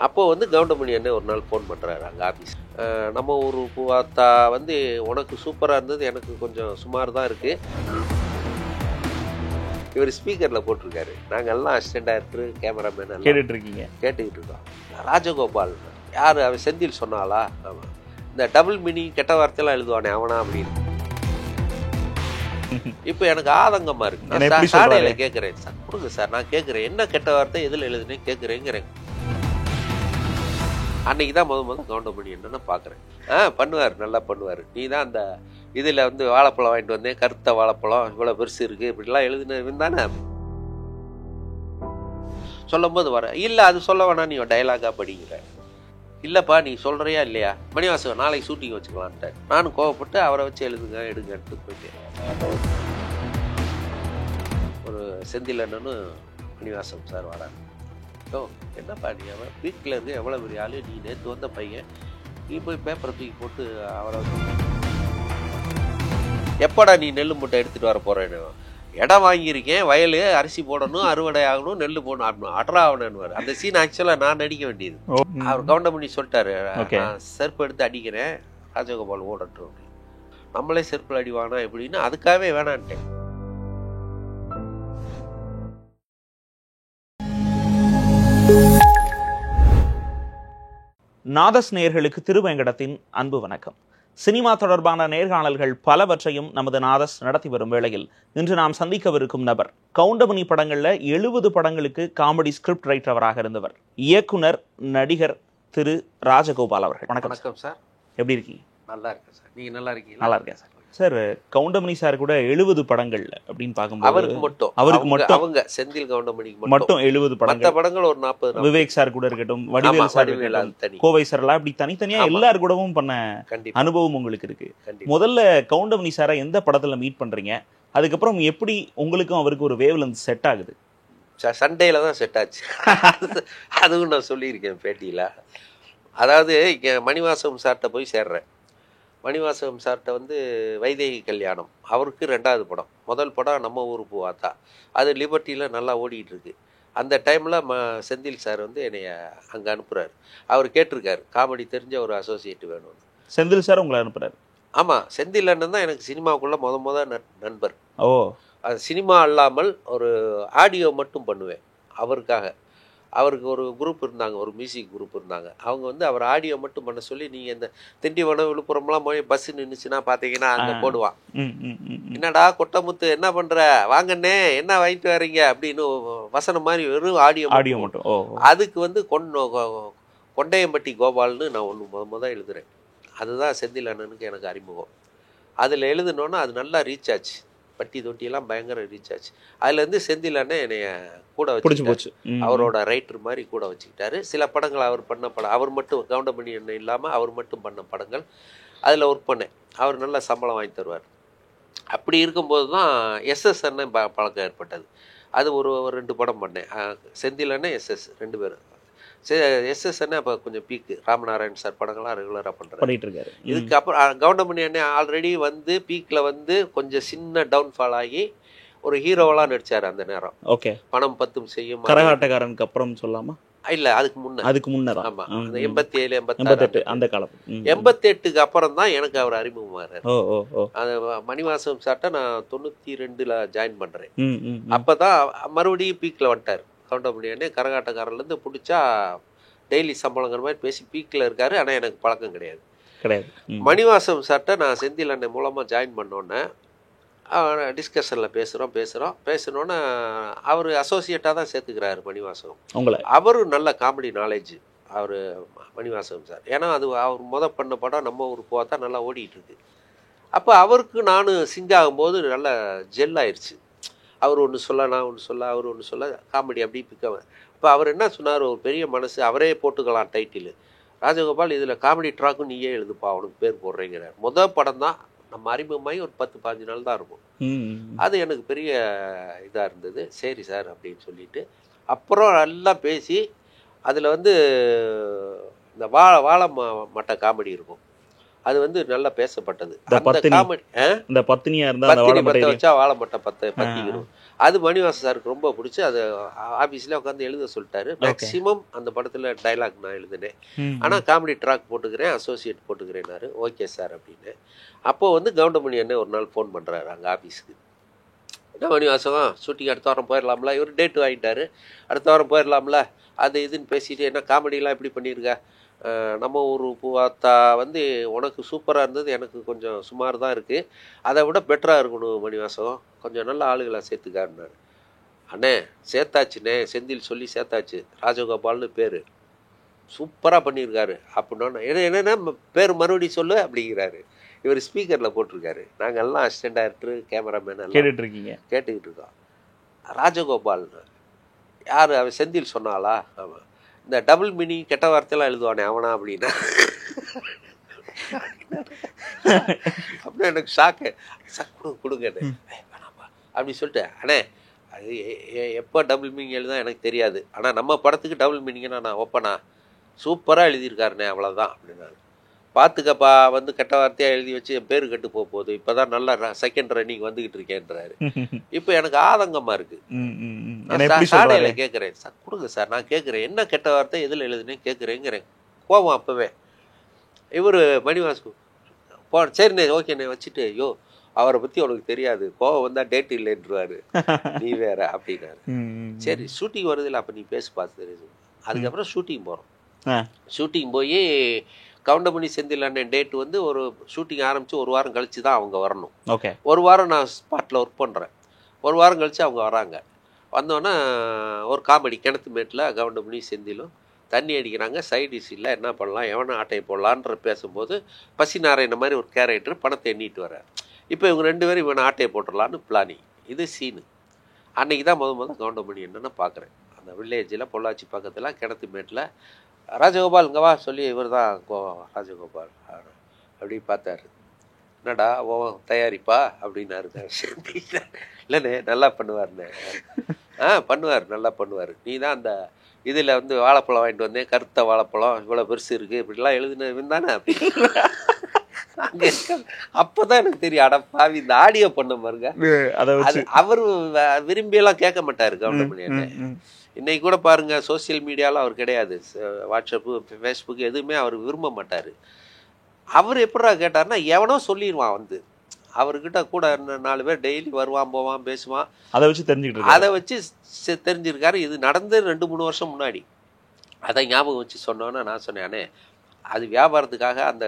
அப்போது வந்து கவுண்டமணி அண்ணன் ஒரு நாள் ஃபோன் பண்ணுறாரு அங்கே ஆஃபீஸ். நம்ம ஒரு பூவாத்தா வந்து உனக்கு சூப்பராக இருந்தது, எனக்கு கொஞ்சம் சுமார் தான் இருக்குது. இவர் ஸ்பீக்கரில் போட்டிருக்காரு. நாங்கள் எல்லாம் அசிஸ்டன்ட் டைரக்டர், கேமராமேன் கேட்டுக்கிட்டு இருக்கோம். ராஜகோபால் யார், அவன் செந்தில் சொன்னாலா? ஆமாம். இந்த டபுள் மினி கெட்ட வார்த்தையெல்லாம் எழுதுவானே அவனா அப்படின்னு. இப்போ எனக்கு ஆதங்கமாக இருக்குது. நான் சாடையில் கேட்குறேன், சார் கொடுங்க சார், நான் கேட்குறேன் என்ன கெட்ட வார்த்தை எதில் எழுதுனே கேட்குறேங்கிறேன். அன்றைக்கி தான் முதல் கவுண்டமணி என்னன்னு பார்க்குறேன். பண்ணுவார், நல்லா பண்ணுவார். நீ தான் அந்த இதில் வந்து வாழைப்பழம் வாங்கிட்டு வந்தேன், கருத்த வாழைப்பழம் இவ்வளோ பெருசு இருக்குது இப்படிலாம் எழுதுனவன் தானே சொல்லும் போது வர. இல்லை அது சொல்ல வேணாம், நீ டைலாகாக படிக்கிற. இல்லைப்பா நீ சொல்கிறியா இல்லையா, மணிவாசகம் நாளைக்கு ஷூட்டிங் வச்சுக்கலான்ட்டு நானும் கோவப்பட்டு அவரை வச்சு எழுதுங்க எடுங்கன்ட்டு போயிட்டேன். ஒரு செந்தில் அண்ணனு மணிவாசகம் சார் வராங்க. ஓ என்னப்பா நீ அவன் வீட்டில் இருந்து எவ்வளோ பெரிய ஆள், நீ நேற்று வந்த பையன், நீ போய் பேப்பரை தூக்கி போட்டு அவரை எப்படா நீ நெல் மூட்டை எடுத்துகிட்டு வர போகிறேன்னு. இடம் வாங்கியிருக்கேன், வயல், அரிசி போடணும், அறுவடை ஆகணும், நெல் போடணும், அட்ரா ஆகணுன்னு. அந்த சீன் ஆக்சுவலாக நான் நடிக்க வேண்டியது. அவர் கவுண்டமணி சொல்லிட்டாரு, நான் செருப்பு எடுத்து அடிக்கிறேன், ராஜகோபால் ஓடட்டும். நம்மளே செருப்பில் அடிவானா எப்படின்னு அதுக்காகவே வேணான்ட்டேன். நாதஸ் நேயர்களுக்கு திருவேங்கடத்தின் அன்பு வணக்கம். சினிமா தொடர்பான நேர்காணல்கள் பலவற்றையும் நமது நாதஸ் நடத்தி வரும் வேளையில் இன்று நாம் சந்திக்கவிருக்கும் நபர் கவுண்டமணி படங்கள்ல 70 படங்களுக்கு காமெடி ஸ்கிரிப்ட் ரைட்டராக இருந்தவர், இயக்குனர், நடிகர் திரு ராஜகோபால் அவர்கள். வணக்கம். வணக்கம் சார், எப்படி இருக்கீங்க? நல்லா இருக்கேன் சார், நீங்க நல்லா இருக்கீங்க? நல்லா இருக்கேன் சார். சார் கவுண்டமணி சார் கூட 70 படங்கள் அப்படின்னு பார்க்கும்போது அவருக்கு மட்டும் அவங்க செந்தில் கவுண்டமணிக்கு மட்டும் 70 படங்கள், படங்கள் ஒரு 40. விவேக் சார் கூட இருக்கட்டும், வடிவேல் சார், கோவை சார் எல்லாம் இப்படி தனித்தனியா எல்லாரு கூடவும் பண்ண அனுபவம் உங்களுக்கு இருக்கு. முதல்ல கவுண்டமணி சாரை எந்த படத்துல மீட் பண்றீங்க, அதுக்கப்புறம் எப்படி உங்களுக்கும் அவருக்கு ஒரு வேவ் லென்த் செட் ஆகுது? சண்டேல தான் செட் ஆச்சு. அதுவும் நான் சொல்லியிருக்கேன் பேட்டியில. அதாவது இங்கே மணிவாசகம் சார்கிட்ட போய் சேர்றேன். மணிவாசகம் சார்கிட்ட வந்து வைதேகி கல்யாணம் அவருக்கு 2வது படம். முதல் படம் நம்ம ஊர் பூவாத்தா, அது லிபர்ட்டியில் நல்லா ஓடிக்கிட்டு இருக்கு. அந்த டைமில் செந்தில் சார் வந்து என்னைய அங்கே அனுப்புகிறார். அவர் கேட்டிருக்காரு காமெடி தெரிஞ்ச ஒரு அசோசியேட் வேணும்னு. செந்தில் சார் உங்களை அனுப்புகிறார்? ஆமாம், செந்தில் அண்ணன் தான் எனக்கு சினிமாவுக்குள்ளே முத நண்பர். ஓ, அது சினிமா அல்லாமல் ஒரு ஆடியோ மட்டும் பண்ணுவேன் அவருக்காக. அவருக்கு ஒரு குரூப் இருந்தாங்க, ஒரு மியூசிக் குரூப் இருந்தாங்க. அவங்க வந்து அவர் ஆடியோ மட்டும் பண்ண சொல்லி, நீங்கள் இந்த திண்டிவனம் விழுப்புரம்லாம் போய் பஸ்ஸு நின்றுச்சுன்னா பார்த்தீங்கன்னா அங்கே போடுவான், என்னடா கொட்டமுத்து என்ன பண்ணுற, வாங்கண்ணே என்ன வாங்கிட்டு வரீங்க அப்படின்னு வசனம் மாதிரி வெறும் ஆடியோ மட்டும். அதுக்கு வந்து கொண்டையம்பட்டி கோபால்னு நான் ஒன்று முதல் எழுதுகிறேன். அதுதான் செந்தில் அண்ணனுக்கு எனக்கு அறிமுகம். அதில் எழுதுனோன்னா அது நல்லா ரீச் ஆச்சு, பட்டி தொட்டியெல்லாம் பயங்கர ரீச் ஆச்சு. அதுலேருந்து செந்தில் அண்ணன் என்னைய கூட வச்சு அவரோட ரைட்டர் மாதிரி கூட வச்சுக்கிட்டாரு. சில படங்கள் அவர் பண்ண படம், அவர் மட்டும் கவுண்டமணி அண்ணன் இல்லாமல் அவர் மட்டும் பண்ண படங்கள் அதில் ஒர்க் பண்ணேன். அவர் நல்ல சம்பளம் வாங்கி தருவார். அப்படி இருக்கும்போது தான் எஸ்எஸ் அண்ணன் பழக்கம் ஏற்பட்டது. அது ஒரு 2 படம் பண்ணேன். செந்தில் அண்ணன், எஸ்எஸ் 2 பேரும். எஸ்எஸ் அண்ணன் அப்போ கொஞ்சம் பீக்கு, ராமநாராயண் சார் படங்கள்லாம் ரெகுலராக பண்ணிட்டு. இதுக்கப்புறம் கவுண்டமணி அண்ணன் ஆல்ரெடி வந்து பீக்கில் வந்து கொஞ்சம் சின்ன டவுன்ஃபால் ஆகி ஒரு ஹீரோவெல்லாம் நடிச்சார் அந்த நேரம். ஓகே, பணம் 10 செய்யும், கரகாட்டக்காரனுக்கு அப்புறம் சொல்லாமா? இல்லை, அதுக்கு முன்னர். ஆமாம், அந்த 87 88 அந்த காலம். 88க்கு அப்புறம் தான் எனக்கு அவர் அறிமுகமாகிறார். அந்த மணிவாசகம் சார்ட்ட நான் 92ல் ஜாயின் பண்ணுறேன். அப்போ தான் மறுபடியும் பீக்கில் வந்துட்டார் கவுண்டமணி அண்ணே. கரகாட்டக்காரர்லேருந்து பிடிச்சா டெய்லி சம்பளங்கிற மாதிரி பேசி பீக்கில் இருக்காரு. ஆனால் எனக்கு பழக்கம் கிடையாது. மணிவாசகம் சார்ட்ட நான் செந்தில் அண்ணன் மூலமாக ஜாயின் பண்ணோன்னே டிஸ்கஷனில் பேசுகிறோன்னே அவர் அசோசியேட்டாக தான் சேர்த்துக்கிறாரு மணிவாசகம். அவரு நல்ல காமெடி நாலேஜ் அவர் மணிவாசகம் சார். ஏன்னா அது அவர் பண்ண படம் நம்ம ஊர் போத்தா நல்லா ஓடிட்டு இருக்கு. அப்போ அவருக்கு நான் சிங் ஆகும்போது நல்ல ஜெல் ஆயிடுச்சு. அவர் ஒன்று சொல்ல, நான் ஒன்று சொல்ல, அவர் ஒன்று சொல்ல, காமெடி அப்படி பிக்க. இப்போ அவர் என்ன சொன்னார், ஒரு பெரிய மனசு, அவரே போட்டுக்கலாம் டைட்டில், ராஜகோபால் இதில் காமெடி ட்ராக்கும் நீயே எழுதுப்பா, அவனுக்கு பேர் போடுறேங்கிறார். முதல் படம் தான், நம்ம அறிமுகமாகி ஒரு 10-15 நாள் தான் இருக்கும். அது எனக்கு பெரிய இதாக இருந்தது. சரி சார் அப்படின்னு சொல்லிட்டு அப்புறம் நல்லா பேசி அதில் வந்து இந்த வாழை மட்டை காமெடி இருக்கும். அது வந்து நல்லா பேசப்பட்டது. இந்த அந்த பத்தினி காமெடி இந்த பத்தினியா இருந்தா அந்த பத்தினி வாழைப்பட்டை பற்ற எரியும். வச்சா வாழைமட்டை பற்றிக்கிறோம். அது மணிவாசன் சாருக்கு ரொம்ப பிடிச்சி அதை ஆஃபீஸில் உட்காந்து எழுத சொல்லிட்டாரு. மேக்ஸிமம் அந்த படத்தில் டைலாக் நான் எழுதினேன். ஆனால் காமெடி ட்ராக் போட்டுக்கிறேன், அசோசியேட் போட்டுக்கிறேன்னாரு. ஓகே சார் அப்படின்னு. அப்போது வந்து கவுண்டமணி அண்ணே ஒரு நாள் ஃபோன் பண்ணுறாரு அங்கே ஆஃபீஸுக்கு. என்ன மணிவாசம், ஷூட்டிங் அடுத்த வாரம் போயிடலாம்ல? இவர் டேட்டு வாங்கிட்டாரு. அடுத்த வாரம் போயிடலாம்ல, அது இதுன்னு பேசிட்டு, என்ன காமெடிலாம் எப்படி பண்ணியிருக்க? நம்ம ஊர் பூவாத்தா வந்து உனக்கு சூப்பராக இருந்தது, எனக்கு கொஞ்சம் சுமார் தான் இருக்குது, அதை விட பெட்டராக இருக்கணும் மணிவாசம், கொஞ்சம் நல்ல ஆளுகளை சேர்த்துக்காருனாரு. அண்ணே சேர்த்தாச்சுண்ணே, செந்தில் சொல்லி சேர்த்தாச்சு, ராஜகோபால்னு பேர், சூப்பராக பண்ணியிருக்காரு அப்படின்னா. என்னென்னா பேர் மறுபடியும் சொல்லு அப்படிங்கிறாரு. இவர் ஸ்பீக்கரில் போட்டிருக்காரு. நாங்கள் எல்லாம் அசிஸ்டன்ட் டைரக்டர், கேமராமேன் எல்லாம் கேட்டுக்கிட்டு இருக்கோம். ராஜகோபால்னு யார்? அவன் செந்தில் சொன்னாலா? ஆமாம். இந்த டபுள் மீனிங் கெட்ட வார்த்தையெல்லாம் எழுதுவானே அவனா அப்படின்னா. அப்படின்னா எனக்கு ஷாக்கு. கொடுங்கண்ணே வேணாப்பா அப்படின்னு சொல்லிட்டு, அண்ணே அது எப்போ டபுள் மீனிங் எழுதா எனக்கு தெரியாது, ஆனால் நம்ம படத்துக்கு டபுள் மீனிங்னா நான் ஓப்பனா சூப்பராக எழுதியிருக்காருண்ணே, அவ்வளோதான் அப்படின்னாரு. பார்த்துக்கப்பா, வந்து கெட்ட வார்த்தையாக எழுதி வச்சு என் பேர் கெட்டு போகுது, இப்போ தான் நல்லா செகண்ட் ரன்னிங் வந்துக்கிட்டு இருக்கேன்றாரு. இப்போ எனக்கு ஆதங்கமாக இருக்குது. சாடையில் கேட்குறேன், சார் கொடுங்க சார், நான் கேட்குறேன் என்ன கெட்ட வார்த்தை எதில் எழுதுனேன்னு கேட்குறேங்கிறேன். கோவம் அப்போவே. இவர் மணிவாசு சரிண்ணே ஓகேண்ணே வச்சுட்டு, ஐயோ அவரை பற்றி உனக்கு தெரியாது, கோவம் வந்தால் டேட் இல்லைன்றாரு, நீ வேற அப்படின்னாரு. சரி ஷூட்டிங் வருதில்ல, அப்போ நீ பேசி பார்த்து தெரியுது. அதுக்கப்புறம் ஷூட்டிங் போகிறோம். ஷூட்டிங் போய் கவுண்டமணி செந்தில் அண்ணன் டேட் வந்து ஒரு ஷூட்டிங் ஆரம்பித்து ஒரு வாரம் கழித்து தான் அவங்க வரணும். ஓகே. ஒரு வாரம் நான் ஸ்பாட்டில் ஒர்க் பண்ணுறேன். ஒரு வாரம் கழித்து அவங்க வராங்க. வந்தோன்னே ஒரு காமெடி, கிணத்து மேட்டில் கவுண்டமணி செந்திலும் தண்ணி அடிக்கிறாங்க. சைடிஷ் இல்லை, என்ன பண்ணலாம், எவனை ஆட்டையை போடலான்ற பேசும்போது பசி நாராயண மாதிரி ஒரு கேரக்டர் பணத்தை எண்ணிட்டு வர்றார். இப்போ இவங்க 2 பேரும் இவனை ஆட்டையை போட்டுடலான்னு பிளானிங். இது சீனு. அன்றைக்கி தான் முதல் கவுண்டமணி என்னென்னு பார்க்குறேன். அந்த வில்லேஜில் பொள்ளாச்சி பக்கத்தில் கிணத்து மேட்டில் ராஜகோபால் இங்கே வா சொல்லி, இவர் தான் ராஜகோபால் அப்படி பார்த்தாரு. என்னடா ஓ தயாரிப்பா அப்படின்னாரு. இல்லைண்ணே நல்லா பண்ணுவார்ண்ணே. பண்ணுவார், நல்லா பண்ணுவார். நீ தான் அந்த இதில் வந்து வாழைப்பழம் வாங்கிட்டு வந்தேன், கருத்த வாழைப்பழம் இவ்வளோ பெருசு இருக்குது இப்படிலாம் எழுதுனவன் தானே அப்படி. அங்கே அப்போ தான் எனக்கு தெரியும், அட பாவி இந்த ஆடியோ பண்ண பாருங்க. அது அவர் விரும்பியெல்லாம் கேட்க மாட்டார் கவுண்டமணி அண்ணே. இன்னைக்கு கூட பாருங்க, சோசியல் மீடியாலாம் அவர் கிடையாது, வாட்ஸ்அப்பு ஃபேஸ்புக் எதுவுமே அவர் விரும்ப மாட்டார். அவர் எப்படா கேட்டார்னா எவனோ சொல்லிடுவான் வந்து, அவர்கிட்ட கூட 4 பேர் டெய்லி வருவான் போவான் பேசுவான், அதை வச்சு தெரிஞ்சிருக்காரு. இது நடந்து 2-3 வருஷம் முன்னாடி. அதை ஞாபகம் வச்சு சொன்னோன்னே நான் சொன்னேன், அண்ணே அது வியாபாரத்துக்காக அந்த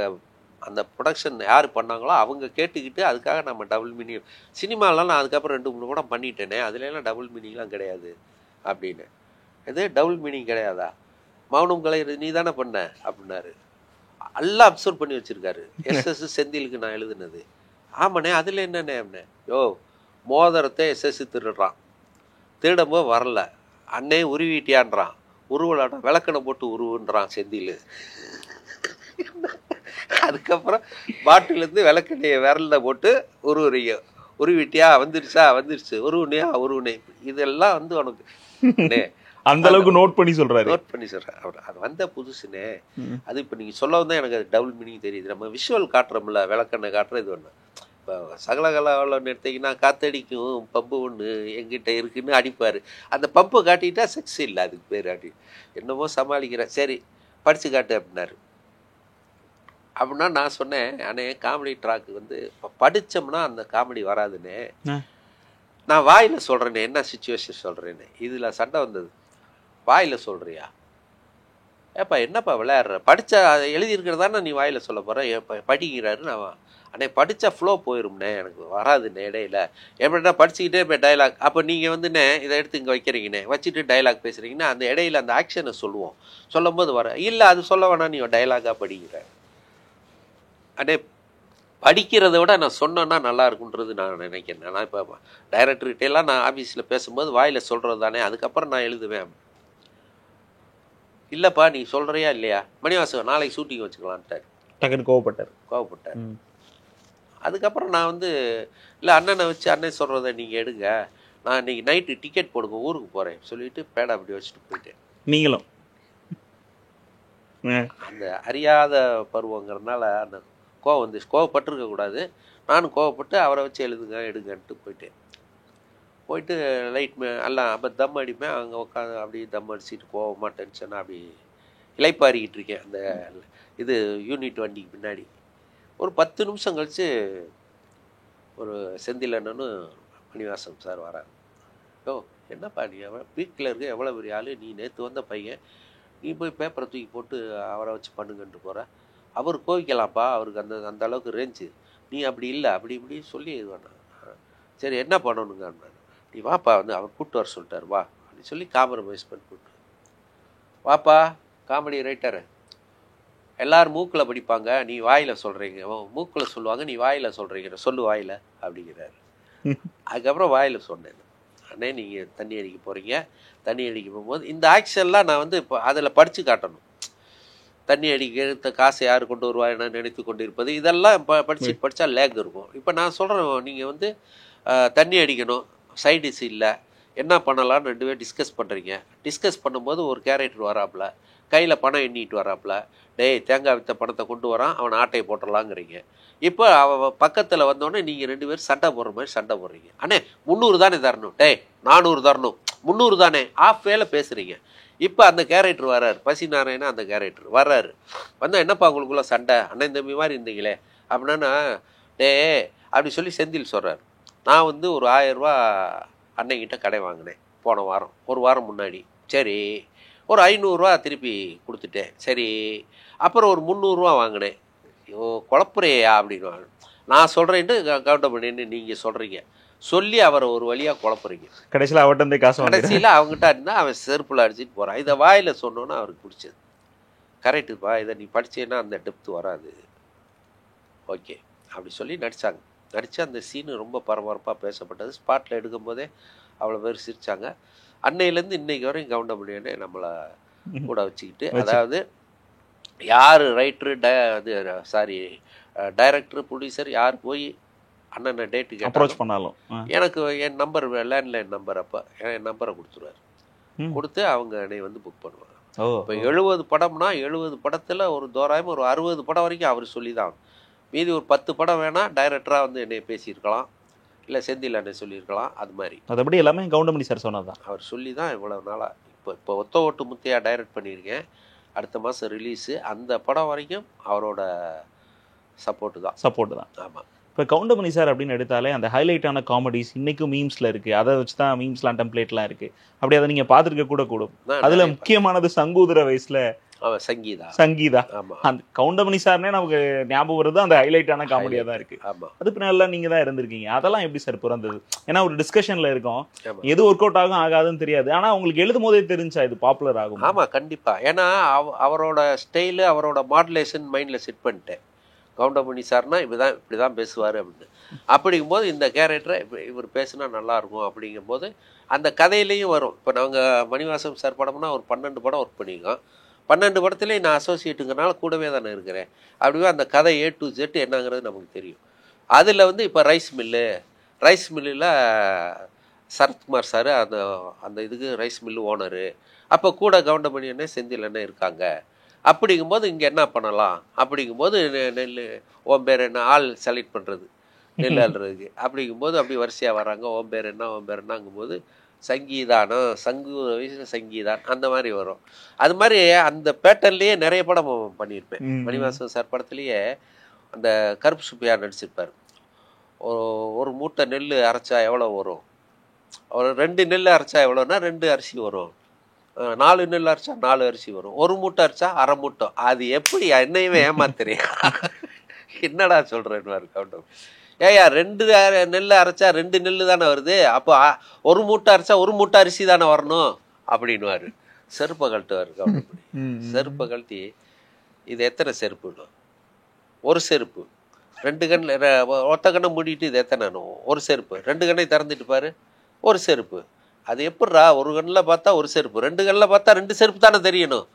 அந்த ப்ரொடக்ஷன் யார் பண்ணாங்களோ அவங்க கேட்டுக்கிட்டு அதுக்காக நம்ம டபுள் மீனிங் சினிமாலாம் நான் அதுக்கப்புறம் 2-3 படம் பண்ணிட்டேனே, அதுலலாம் டபுள் மீனிங்லாம் கிடையாது அப்படின்னு. இது டபுள் மீனிங் கிடையாதா, மௌனம் கலை நீ தானே பண்ண அப்படின்னாரு. எல்லாம் அப்சர்வ் பண்ணி வச்சுருக்காரு. எஸ்எஸ் செந்திலுக்கு நான் எழுதுனது. ஆமாண்ணே அதில் என்னண்ணே அப்படின்னே. யோ மோதிரத்தை எஸ்எஸ் திருடுறான், திருடும்போது வரல, அண்ணே உருவிட்டியான்றான், உருவலாட்டம் விளக்கணை போட்டு உருவுன்றான் செந்தில். அதுக்கப்புறம் பாட்டிலேருந்து விளக்கண்ணையை விரலில் போட்டு உருவிட்டியா, வந்துருச்சு உருவுனே. இதெல்லாம் வந்து உனக்கு அந்த அளவுக்கு நோட் பண்ணி சொல்றாரு. அவர் அது வந்த புதுசுனே. அது இப்போ நீங்கள் சொல்லவும் தான் எனக்கு அது டபுள் மீனிங் தெரியுது. நம்ம விஷுவல் காட்டுறோம்ல, விளக்கண்ணை காட்டுற இது ஒன்று. இப்போ சகலகலாவில் எடுத்தீங்கன்னா காத்தடிக்கும் பம்பு ஒன்று எங்கிட்ட இருக்குன்னு அடிப்பார். அந்த பம்பை காட்டிட்டா செக்ஸ் இல்லை, அதுக்கு பேர் அப்படி என்னமோ சமாளிக்கிறேன். சரி படித்து காட்டு அப்படின்னாரு. அப்படின்னா நான் சொன்னேன், அண்ணே காமெடி ட்ராக்கு வந்து இப்போ படித்தோம்னா அந்த காமெடி வராதுண்ணே, நான் வாயில் சொல்கிறேன்னே, என்ன சுச்சுவேஷன் சொல்கிறேன்னு. இதில் சண்டை வந்தது. வாயில் சொல்கிறியா ஏப்பா, என்னப்பா விளையாடுற, படித்தா எழுதியிருக்கிறதானே நீ வாயில் சொல்ல போகிற, படிக்கிறாரு. நான் அண்ணே படித்தா ஃப்ளோ போயிரும்ண்ணே, எனக்கு வராதுண்ணே இடையில. எப்படின்னா படிச்சுக்கிட்டே இப்போ டைலாக், அப்போ நீங்கள் வந்துண்ணே இதை எடுத்து இங்கே வைக்கிறீங்கண்ணே, வச்சுட்டு டைலாக் பேசுகிறீங்கன்னா அந்த இடையில அந்த ஆக்ஷனை சொல்லுவோம், சொல்லும் போது வர இல்லை, அது சொல்ல வேணாம், நீ டைலாக்காக படிக்கிற. அண்ணே படிக்கிறத விட நான் சொன்னேன்னா நல்லா இருக்குன்றது நான் நினைக்கிறேன். நான் இப்போ டைரக்டர்கிட்டெல்லாம் நான் ஆஃபீஸில் பேசும்போது வாயில் சொல்கிறது தானே, அதுக்கப்புறம் நான் எழுதுவேன். இல்லைப்பா நீ சொல்கிறியா இல்லையா, மணிவாசன் நாளைக்கு ஷூட்டிங் வச்சுக்கலான்ட்டார். டக்குன்னு கோவப்பட்டார். அதுக்கப்புறம் நான் வந்து இல்லை அண்ணனை வச்சு அண்ணன் சொல்கிறத நீங்கள் எடுங்க, நான் இன்றைக்கி நைட்டு டிக்கெட் போடுங்க ஊருக்கு போகிறேன் சொல்லிவிட்டு பேடை அப்படி வச்சுட்டு போயிட்டேன். நீங்களும் அந்த அறியாத பருவங்கிறதுனால அந்த கோவம் வந்துச்சு. கோவப்பட்டிருக்கக்கூடாது. நானும் கோவப்பட்டு அவரை வச்சு எழுதுங்க எடுங்கன்ட்டு போயிட்டு லைட் எல்லாம் அப்போ தம் அடிப்பேன். அங்கே உட்காந்து அப்படி தம் அடிச்சுட்டு கோவமாக டென்ஷனாக அப்படி இலைப்பாரிக்கிட்டு இருக்கேன் அந்த இது யூனிட் வண்டிக்கு பின்னாடி. ஒரு 10 நிமிஷம் கழித்து ஒரு செந்திலண்ணனு மணிவாசன் சார் வராங்க. ஓ என்னப்பா நீ பீக்கில் இருக்க எவ்வளோ பெரிய ஆள், நீ நேற்று வந்த பையன், நீ போய் பேப்பரை தூக்கி போட்டு அவரை வச்சு பண்ணுங்கன்ட்டு போகிற. அவர் கோவிக்கலாம்ப்பா, அவருக்கு அந்த அளவுக்கு ரேஞ்சு, நீ அப்படி இல்லை அப்படி இப்படி சொல்லி இது வேணாம். சரி என்ன பண்ணணுங்க, நீ வாப்பா வந்து அவர் கூப்பிட்டு வர சொல்லிட்டார் வா அப்படின்னு சொல்லி காம்ப்ரமைஸ் பண்ணி கூப்பிட்டு வாப்பா. காமெடி ரைட்டரு எல்லோரும் மூக்கில் படிப்பாங்க, நீ வாயில் சொல்கிறீங்க, மூக்கில் சொல்லுவாங்க, நீ வாயில் சொல்கிறீங்க, சொல்லு வாயில் அப்படிங்கிறாரு. அதுக்கப்புறம் வாயில் சொன்னேன், அண்ணே நீங்கள் தண்ணி அடிக்க போகிறீங்க, தண்ணி அடிக்க போகும்போது இந்த ஆக்ஷன்லாம் நான் வந்து இப்போ அதில் படித்து காட்டணும். தண்ணி அடிக்க காசை யார் கொண்டு வருவா என்ன நினைத்து கொண்டு இருப்பது, இதெல்லாம் படித்தா லேக் இருக்கும். இப்போ நான் சொல்கிறேன், நீங்கள் வந்து தண்ணி அடிக்கணும், சைடிஸ் இல்லை, என்ன பண்ணலான்னு 2 பேர் டிஸ்கஸ் பண்ணுறீங்க. டிஸ்கஸ் பண்ணும்போது ஒரு கேரக்டர் வராப்புல, கையில் பணம் எண்ணிட்டு வராப்புல, டேய் தேங்காய் விற்ற பணத்தை கொண்டு வரான், அவன் ஆட்டையை போட்டுடலாங்கிறீங்க. இப்போ அவன் பக்கத்தில் வந்தோடனே நீங்கள் 2 பேர் சண்டை போடுற மாதிரி சண்டை போடுறீங்க. அண்ணே 300 தானே தரணும், டேய் 400 தரணும், 300 தானே, ஆஃப் வேலை பேசுகிறீங்க. இப்போ அந்த கேரக்டர் வர்றாரு, பசி நாராயணா அந்த கேரக்டர் வர்றாரு. வந்தால் என்னப்பா உங்களுக்குள்ள சண்டை, அண்ணன் தம்பி மாதிரி இருந்தீங்களே அப்படின்னா, டே அப்படி சொல்லி செந்தில் சொல்கிறார். நான் வந்து ஒரு 1000 ரூபா அன்னைக்கிட்ட கடை வாங்கினேன் போன வாரம், ஒரு வாரம் முன்னாடி. சரி ஒரு 500 ரூபா திருப்பி கொடுத்துட்டேன். சரி அப்புறம் ஒரு 300 ரூபா வாங்கினேன். ஐயோ குழப்புறையா அப்படின்னு நான் சொல்கிறேன்ட்டு கவுண்டர் பண்ணின்னு நீங்கள் சொல்கிறீங்க, சொல்லி அவரை ஒரு வழியாக குழப்புறீங்க. கடைசியில் அவர்கிட்ட காசு, கடைசியில் அவங்ககிட்ட இருந்தால் அவன் செருப்பில் அடிச்சுட்டு போகிறான். இதை வாயில் சொன்னோன்னா அவருக்கு பிடிச்சது. கரெக்டுப்பா, இதை நீ படித்தேன்னா அந்த டெப்த்து வராது, ஓகே அப்படி சொல்லி நடித்தாங்க. நடித்து அந்த சீனு ரொம்ப பரபரப்பாக பேசப்பட்டது. ஸ்பாட்டில் எடுக்கும்போதே அவ்வளோ பேர் சிரித்தாங்க. அன்னையிலேருந்து இன்னைக்கு வரையும் கவுண்டமணியனே நம்மளை கூட வச்சுக்கிட்டு, அதாவது யார் ரைட்ரு டைரக்டர் ப்ரொடியூசர் யார் போய் அண்ணனை டேட்டுக்கு அப்ரோச் பண்ணாலும் எனக்கு என் நம்பர் லேண்ட்லைன் நம்பர் அப்போ என் நம்பரை கொடுத்துருவார். கொடுத்து அவங்க என்னை வந்து புக் பண்ணுவாங்க. இப்போ 70 படம்னா 70 படத்தில் ஒரு தோராயமாக ஒரு 60 படம் வரைக்கும் அவர் சொல்லி தான். மீதி ஒரு 10 படம் வேணால் டைரக்டராக வந்து என்னை பேசியிருக்கலாம், இல்லை செந்தில் அண்ணன் சொல்லியிருக்கலாம். அது மாதிரி அதுபடி எல்லாமே கவுண்டமணி சார் சொன்னதான், அவர் சொல்லி தான் இவ்வளோ நாளாக. இப்போ ஒத்த ஓட்டு முத்தையாக டைரக்ட் பண்ணியிருக்கேன், அடுத்த மாதம் ரிலீஸு. அந்த படம் வரைக்கும் அவரோட சப்போர்ட்டு தான். ஆமாம். இப்போ கவுண்டமணி சார் அப்படின்னு எடுத்தாலே அந்த ஹைலைட்டான காமெடிஸ் இன்றைக்கும் மீம்ஸில் இருக்குது, அதை வச்சு தான் மீம்ஸ்லாம் டெம்ப்ளேட்லாம் இருக்குது. அப்படி அதை நீங்கள் பார்த்துருக்க கூடும். அதில் முக்கியமானது சங்கூதர வயசில் சங்கீதா. அந்த கவுண்டமணி சார்னே நமக்கு ஞாபகம் வருது, அந்த ஹைலைட்டான காமெடியாக தான் இருக்கு. அது பின்னாலாம் நீங்க தான் இருந்திருக்கீங்க. அதெல்லாம் எப்படி சார் பிறந்தது? ஏன்னா ஒரு டிஸ்கஷன்ல இருக்கோம், எது ஒர்க் அவுட் ஆகும் ஆகாதுன்னு தெரியாது. ஆனா உங்களுக்கு எழுதும் போதே தெரிஞ்சா இது பாப்புலர் ஆகும். ஆமா கண்டிப்பா. ஏன்னா அவரோட ஸ்டைலு, அவரோட மாடுலேஷன் மைண்ட்ல செட் பண்ணிட்டேன். கவுண்டமணி சார்னா இப்படிதான் பேசுவார் அப்படின்னு. அப்படிங்கும்போது இந்த கேரக்டரை இவர் பேசுனா நல்லா இருக்கும் அப்படிங்கும்போது அந்த கதையிலையும் வரும். இப்போ நாங்கள் மணிவாசன் சார் படம்னா ஒரு 12 படம் ஒர்க் பண்ணியிருக்கோம். 12 படத்துலேயும் நான் அசோசியேட்டுங்கிறனால கூடவே தானே இருக்கிறேன். அப்படியே அந்த கதை A to Z என்னங்கிறது நமக்கு தெரியும். அதில் வந்து இப்போ ரைஸ் மில்லில் சரத்குமார் சார் அந்த இதுக்கு ரைஸ் மில்லு ஓனரு. அப்போ கூட கவுண்டமணி அண்ணே செந்தில் அண்ணே இருக்காங்க. அப்படிங்கும்போது இங்கே என்ன பண்ணலாம் அப்படிங்கும்போது நெல் ஓம் பேர் என்ன ஆள் செலக்ட் பண்ணுறது நெல் அல்றதுக்கு. அப்படிங்கும்போது அப்படி வரிசையாக வராங்க. ஓம் பேர் என்னங்கும்போது சங்கீதானம், வயசில் சங்கீதான் அந்த மாதிரி வரும். அது மாதிரி அந்த பேட்டர்ன்லேயே நிறைய படம் பண்ணியிருப்பேன். மணிவாசன் சார் படத்துலேயே அந்த கருப்பு சுப்பையா நடிச்சிருப்பார். ஒரு மூட்டை நெல் அரைச்சா எவ்வளோ வரும், ஒரு 2 நெல் அரைச்சா எவ்வளோன்னா 2 அரிசி வரும், 4 நெல் அரைச்சா 4 அரிசி வரும், 1 மூட்டை அரைச்சா அரை மூட்டை. அது எப்படி என்னையுமே ஏமாத்துறேன். என்னடா சொல்கிறேன்னு கவுண்டம். ஏயா 2 நெல் அரைச்சா 2 நெல் தானே வருது, அப்போ 1 மூட்டை அரைச்சா 1 மூட்டை அரிசி தானே வரணும் அப்படின்னுவார். செருப்பை கழட்டுவார் கவுண்டமணி. செருப்பை கழட்டி இது எத்தனை செருப்புன்னு, ஒரு செருப்பு 2 கண்ணில் ஒத்த கண்ணை மூடிட்டு இது எத்தனை, ஒரு செருப்பு 2 கண்ணை திறந்துட்டு பாரு ஒரு செருப்பு. அது எப்படிரா, ஒரு கண்ணில் பார்த்தா ஒரு செருப்பு, 2 கண்ணில் பார்த்தா 2 செருப்பு தானே தெரியணும்,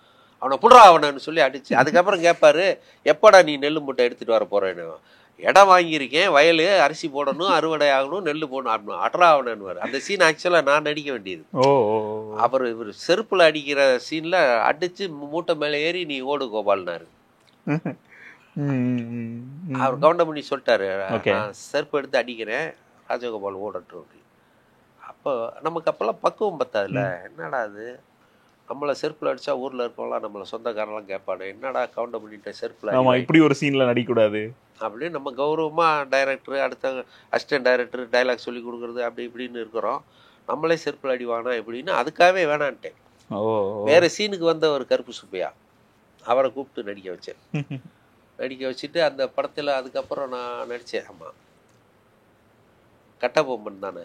அவனை புடுறா அவனன்னு சொல்லி அடிச்சு. அதுக்கப்புறம் கேட்பாரு, எப்படா நீ நெல் மூட்டை எடுத்துகிட்டு வர போகிறேன்னு. இடம் வாங்கியிருக்கேன், வயல் அரிசி போடணும், அறுவடை ஆகணும், நெல் போடணும், அட்ரா ஆகணுன்னு. அந்த சீன் ஆக்சுவலாக நான் நடிக்க வேண்டியது. அப்புறம் இவர் செருப்பில் அடிக்கிற சீனில் அடித்து மூட்டை மேலே ஏறி நீ ஓடு கோபால்னாரு. அவர் கவுண்டமணி சொல்லிட்டாரு, நான் செருப்பு எடுத்து அடிக்கிறேன், ராஜகோபால் ஓடட்டும். அப்போ நமக்கு அப்போல்லாம் பக்குவம் பத்தாதுல்ல. என்னடா அது, நம்மளை செருப்பில் அடித்தா ஊரில் இருக்கவங்களாம் நம்மளை சொந்தக்காரெல்லாம் கேட்பானு, என்னடா கவுண்டமணிகிட்ட செருப்பில் இப்படி ஒரு சீனில் நடிக்கக்கூடாது அப்படின்னு நம்ம கௌரவமாக டைரக்டர், அடுத்த அசிஸ்டன்ட் டைரக்டர் டைலாக் சொல்லி கொடுக்குறது அப்படி இப்படின்னு இருக்கிறோம். நம்மளே செருப்பில் அடிவானா எப்படின்னு அதுக்காகவே வேணான்ட்டேன். வேறு சீனுக்கு வந்த ஒரு கருப்பு சுப்பையா, அவரை கூப்பிட்டு நடிக்க வச்சேன். நடிக்க வச்சுட்டு அந்த படத்தில் அதுக்கப்புறம் நான் நடித்தேன். ஆமாம், கட்டபொம்மன் தானே.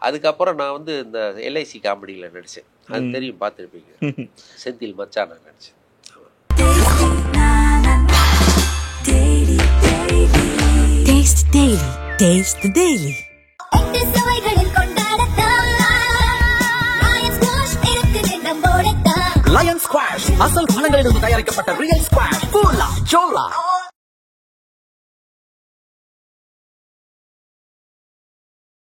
அதுக்கப்புறம் நான் வந்து இந்த எல்ஐசி காமெடியில் நடித்தேன். அது தெரியும், பார்த்துருப்பீங்க. செந்தில் மச்சான் நான் நடித்தேன். லயன் ஸ்குவாஷ் அசல் பழங்களிலிருந்து தயாரிக்கப்பட்ட ரியல் ஸ்குவாஷ்.